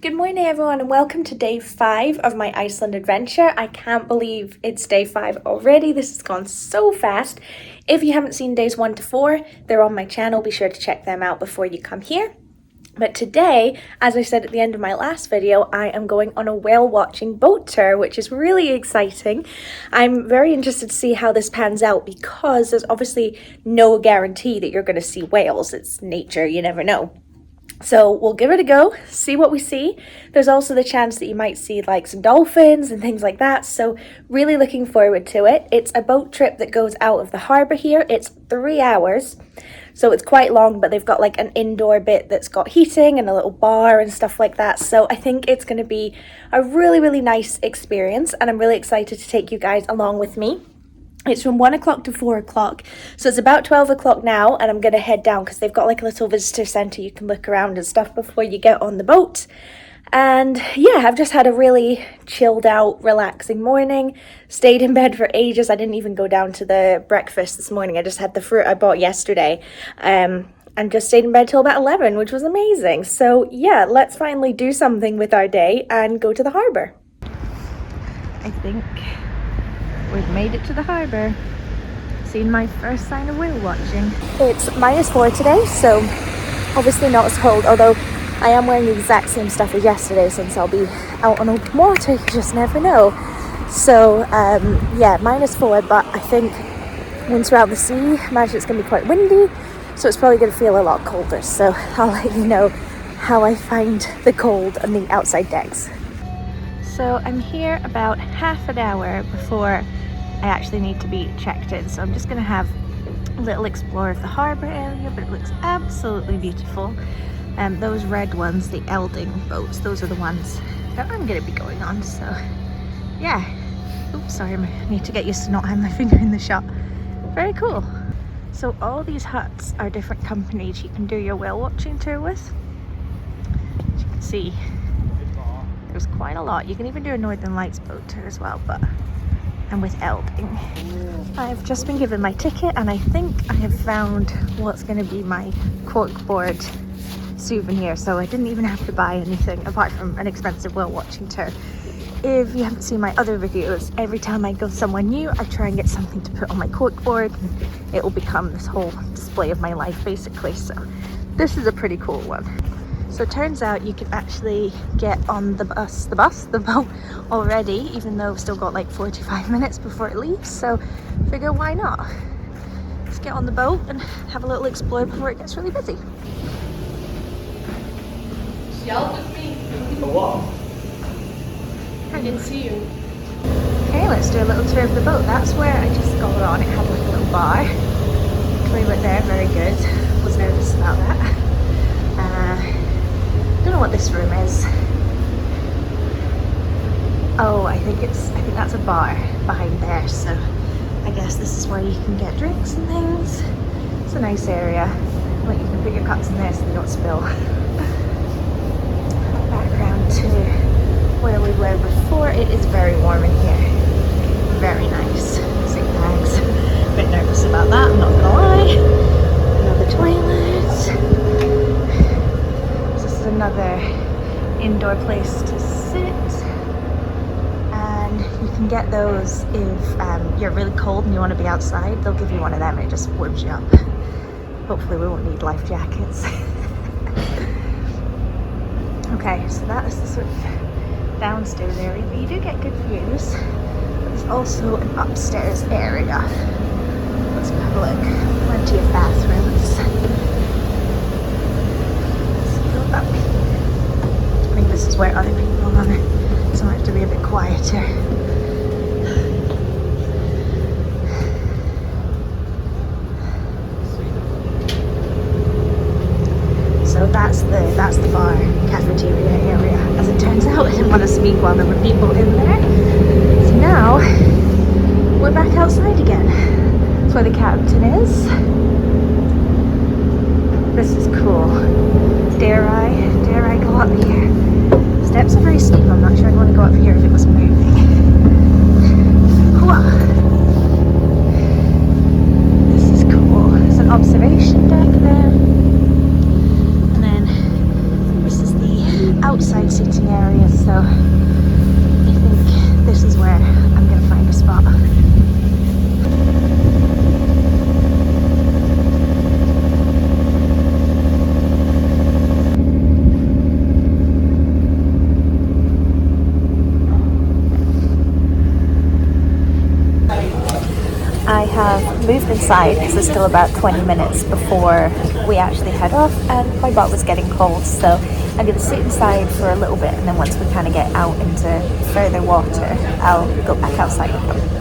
Good morning everyone and welcome to day 5 of my Iceland adventure. I can't believe it's day 5 already. This has gone so fast. If you haven't seen days 1 to 4, they're on my channel. Be sure to check them out before you come here. But today, as I said at the end of my last video, I am going on a whale watching boat tour, which is really exciting. I'm very interested to see how this pans out because there's obviously no guarantee that you're going to see whales. It's nature, you never know. So we'll give it a go, see what we see. There's also the chance that you might see like some dolphins and things like that. So really looking forward to it. It's a boat trip that goes out of the harbour here. It's 3 hours. So it's quite long, but they've got like an indoor bit that's got heating and a little bar and stuff like that. So I think it's going to be a really nice experience and I'm really excited to take you guys along with me. It's from 1 o'clock to 4 o'clock, so it's about 12 o'clock now, and I'm going to head down because they've got like a little visitor centre you can look around and stuff before you get on the boat. And yeah, I've just had a really chilled out, relaxing morning, stayed in bed for ages. I didn't even go down to the breakfast this morning. I just had the fruit I bought yesterday, and just stayed in bed till about 11, which was amazing. So yeah, let's finally do something with our day and go to the harbour. I think we've made it to the harbour. Seen my first sign of whale watching. It's -4 today, so obviously not as cold, although I am wearing the exact same stuff as yesterday since I'll be out on open water, you just never know. So yeah, -4, but I think once we're out the sea, I imagine it's going to be quite windy, so it's probably going to feel a lot colder. So I'll let you know how I find the cold on the outside decks. So I'm here about half an hour before I actually need to be checked in. So I'm just going to have a little explore of the harbour area, but it looks absolutely beautiful. Those red ones, the Elding boats, those are the ones that I'm going to be going on. So yeah. Oops, sorry, I need to get used to not having my finger in the shot. Very cool. So all these huts are different companies you can do your whale watching tour with. As you can see, there's quite a lot. You can even do a Northern Lights boat tour as well, but I'm with Elding. I've just been given my ticket and I think I have found what's going to be my corkboard souvenir, so I didn't even have to buy anything apart from an expensive whale watching tour. If you haven't seen my other videos, every time I go somewhere new I try and get something to put on my corkboard and it will become this whole display of my life basically. So this is a pretty cool one. So it turns out you can actually get on the boat already, even though we've still got like 45 minutes before it leaves. So figure why not? Let's get on the boat and have a little explore before it gets really busy. Yelled at me. For what? I didn't see you. Okay, let's do a little tour of the boat. That's where I just got on. It had like a little bar. Toilet there, very good. Was nervous about that. Don't know what this room is. Oh, I think that's a bar behind there, so I guess this is where you can get drinks and things. It's a nice area. Like you can put your cups in there so they don't spill. Background to where we were before. It is very warm in here. Very nice. Sink bags. A bit nervous about that, I'm not gonna lie. Another toilet. Another indoor place to sit, and you can get those if you're really cold and you want to be outside. They'll give you one of them and it just warms you up. Hopefully we won't need life jackets. Okay, so that is the sort of downstairs area, but you do get good views. There's also an upstairs area. Let's have a look. Plenty of bathrooms. I think this is where other people are, so I have to be a bit quieter. So that's the bar cafeteria area. As it turns out, I didn't want to speak while there were people in there. So now we're back outside again. That's where the captain is. This is cool. Dare I go up here? Steps are very steep. I'm not sure I'd want to go up here if it was moving. Whoa. This is cool. There's an observation deck there. And then this is the outside sitting area, so I think this is where I'm going to find a spot. I have moved inside because it's still about 20 minutes before we actually head off, and my butt was getting cold, so I'm going to sit inside for a little bit, and then once we kind of get out into further water, I'll go back outside with them.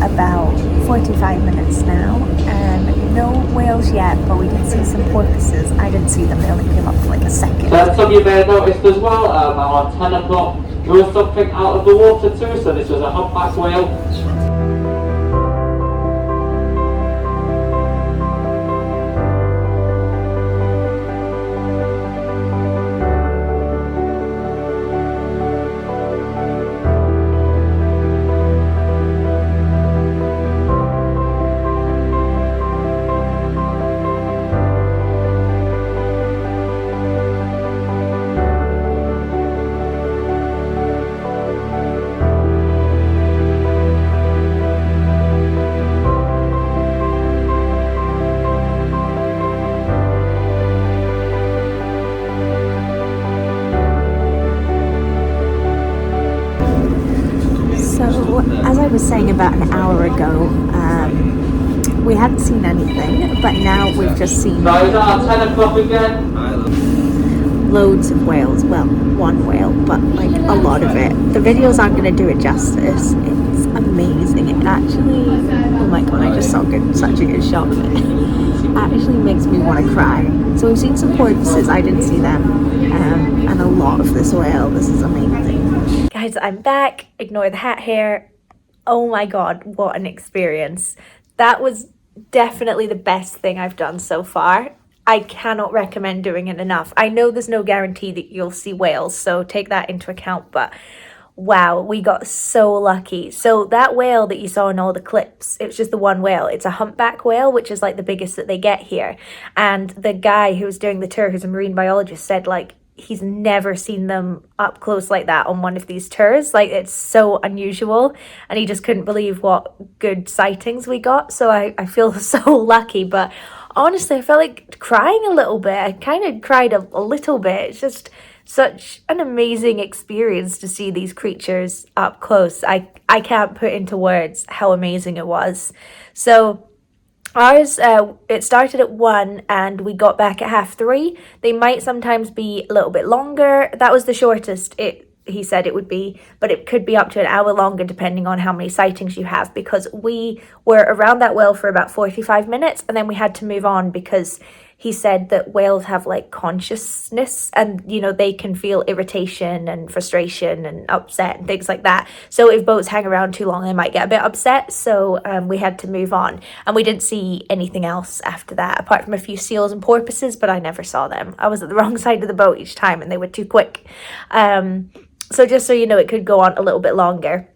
About 45 minutes now, and no whales yet, but we did see some porpoises. I didn't see them, they only came up for like a second. So some of you may have noticed as well, around 10 o'clock, there was something out of the water too, so this was a humpback whale. As I was saying about an hour ago, we hadn't seen anything, but now we've just seen Right, 10 o'clock again. loads of whales. Well, one whale, but like a lot of it. The videos aren't going to do it justice. It's amazing. It actually, oh my god, I just saw such a good shot of it. Actually makes me want to cry. So we've seen some porpoises, I didn't see them, and a lot of this whale. This is amazing. Guys, I'm back. Ignore the hat hair. Oh my god, what an experience. That was definitely the best thing I've done so far. I cannot recommend doing it enough. I know there's no guarantee that you'll see whales, so take that into account, but wow, we got so lucky. So that whale that you saw in all the clips, it was just the one whale. It's a humpback whale, which is like the biggest that they get here. And the guy who was doing the tour, who's a marine biologist, said like he's never seen them up close like that on one of these tours. Like, it's so unusual, and he just couldn't believe what good sightings we got. So I feel so lucky, but honestly, I felt like crying a little bit. I kind of cried a little bit. It's just such an amazing experience to see these creatures up close. I can't put into words how amazing it was. So ours, it started at 1 and we got back at 3:30. They might sometimes be a little bit longer. That was the shortest he said it would be, but it could be up to an hour longer depending on how many sightings you have, because we were around that whale for about 45 minutes and then we had to move on because he said that whales have like consciousness, and you know, they can feel irritation and frustration and upset and things like that. So if boats hang around too long, they might get a bit upset. So we had to move on, and we didn't see anything else after that apart from a few seals and porpoises, but I never saw them. I was at the wrong side of the boat each time and they were too quick. So just so you know, it could go on a little bit longer.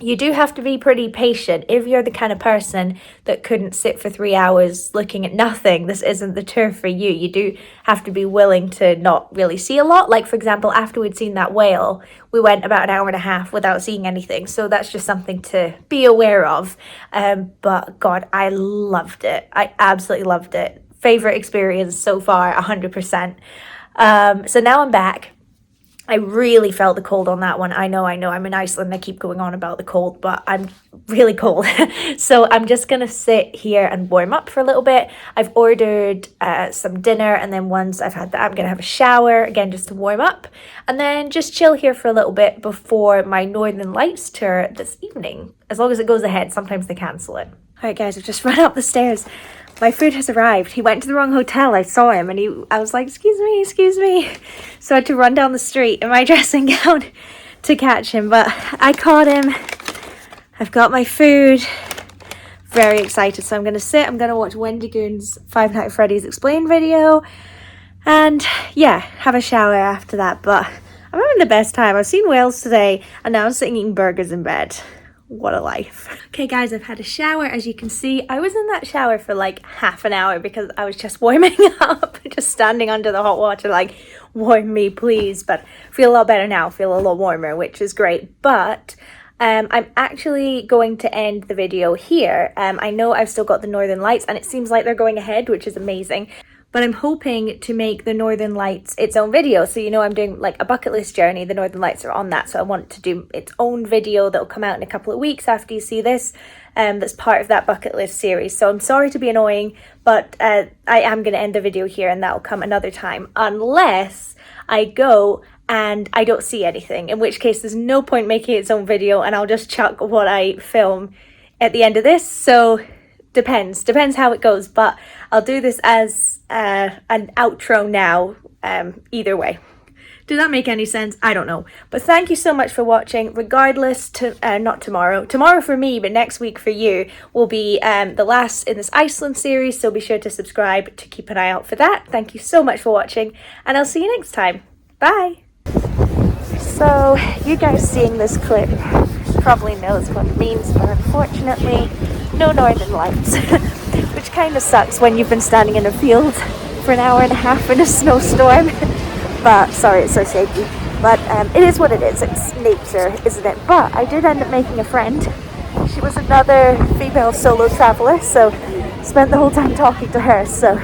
You do have to be pretty patient. If you're the kind of person that couldn't sit for 3 hours looking at nothing, this isn't the tour for you. You do have to be willing to not really see a lot. Like, for example, after we'd seen that whale, we went about an hour and a half without seeing anything. So that's just something to be aware of. But God, I loved it. I absolutely loved it. Favorite experience so far, 100%. So now I'm back. I really felt the cold on that one. I know, I'm in Iceland. I keep going on about the cold, but I'm really cold. So I'm just going to sit here and warm up for a little bit. I've ordered some dinner, and then once I've had that, I'm going to have a shower, again, just to warm up, and then just chill here for a little bit before my Northern Lights tour this evening. As long as it goes ahead, sometimes they cancel it. All right, guys, I've just run up the stairs. My food has arrived. He went to the wrong hotel. I saw him and I was like, excuse me. So I had to run down the street in my dressing gown to catch him, but I caught him. I've got my food. Very excited. So I'm going to sit. I'm going to watch Wendigoon's Five Nights at Freddy's Explained video. and yeah, have a shower after that. But I'm having the best time. I've seen whales today and now I'm sitting eating burgers in bed. What a life. Okay guys, I've had a shower. As you can see, I was in that shower for like half an hour because I was just warming up, just standing under the hot water like, warm me please. But I feel a lot better now, feel a lot warmer, which is great. But I'm actually going to end the video here. I know I've still got the Northern Lights and it seems like they're going ahead, which is amazing. But I'm hoping to make the Northern Lights its own video. So, you know, I'm doing like a bucket list journey. The Northern Lights are on that. So I want to do its own video that'll come out in a couple of weeks after you see this. That's part of that bucket list series. So I'm sorry to be annoying, but I am going to end the video here and that'll come another time. Unless I go and I don't see anything. In which case there's no point making its own video and I'll just chuck what I film at the end of this. So depends how it goes, but I'll do this as an outro now, either way. Did that make any sense? I don't know. But thank you so much for watching. Regardless, not tomorrow for me, but next week for you will be the last in this Iceland series, so be sure to subscribe to keep an eye out for that. Thank you so much for watching and I'll see you next time. Bye. So you guys seeing this clip probably knows what it means, but unfortunately no Northern Lights, which kind of sucks when you've been standing in a field for an hour and a half in a snowstorm. But sorry, it's so shaky. But it is what it is. It's nature, isn't it? But I did end up making a friend. She was another female solo traveler, so spent the whole time talking to her. So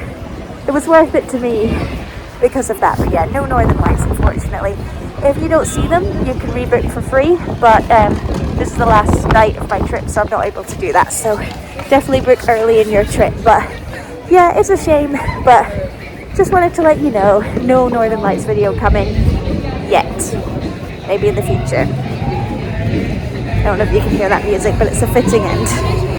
it was worth it to me because of that. But yeah, no Northern Lights, unfortunately. If you don't see them, you can rebook for free, but this is the last night of my trip, so I'm not able to do that. So definitely book early in your trip. But yeah, it's a shame, but just wanted to let you know, no Northern Lights video coming yet. Maybe in the future. I don't know if you can hear that music, but it's a fitting end.